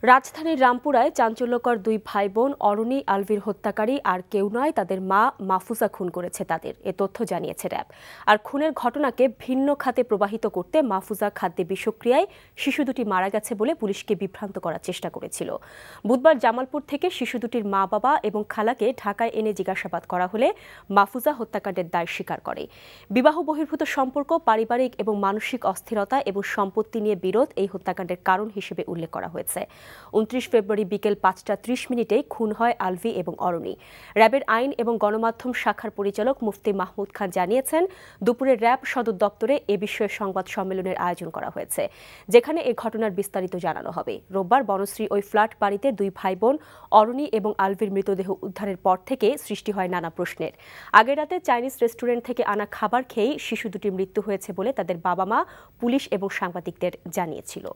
রাজধানীর রামপুরায় চাঞ্চল্যকর দুই ভাই বোন অরুণী আলভির হত্যাকারী আর কেউ নয়, তাদের মা মাহফুজা খুন করেছে তাদের, এ তথ্য জানিয়েছে র্যাব। আর খুনের ঘটনাকে ভিন্ন খাতে প্রবাহিত করতে মাহফুজা খাদ্যে বিষক্রিয়ায় শিশু দুটি মারা গেছে বলে পুলিশকে বিভ্রান্ত করার চেষ্টা করেছিল। বুধবার জামালপুর থেকে শিশু দুটির মা বাবা এবং খালাকে ঢাকায় এনে জিজ্ঞাসাবাদ করা হলে মাহফুজা হত্যাকাণ্ডের দায় স্বীকার করে। বিবাহ বহির্ভূত সম্পর্ক, পারিবারিক এবং মানসিক অস্থিরতা এবং সম্পত্তি নিয়ে বিরোধ এই হত্যাকাণ্ডের কারণ হিসেবে উল্লেখ করা হয়েছে। 29 ফেব্রুয়ারি বিকেল 5টা 30 মিনিটে খুন হয় আলভি এবং অরুণী। র্যাবের আইন এবং গণমাধ্যম শাখার পরিচালক মুফতি মাহমুদ খান জানিয়েছেন, দুপুরে র্যাব সদর দপ্তরে এ বিষয়ে সংবাদ সম্মেলনের আয়োজন করা হয়েছে, যেখানে এ ঘটনার বিস্তারিত জানানো হবে। রোববার বনশ্রী ওই ফ্ল্যাট বাড়িতে দুই ভাই বোন অরুণী এবং আলভির মৃতদেহ উদ্ধারের পর থেকে সৃষ্টি হয় নানা প্রশ্নের। আগের রাতে চাইনিজ রেস্টুরেন্ট থেকে আনা খাবার খেয়েই শিশু দুটির মৃত্যু হয়েছে বলে তাদের বাবা মা পুলিশ এবং সাংবাদিকদের জানিয়েছিল।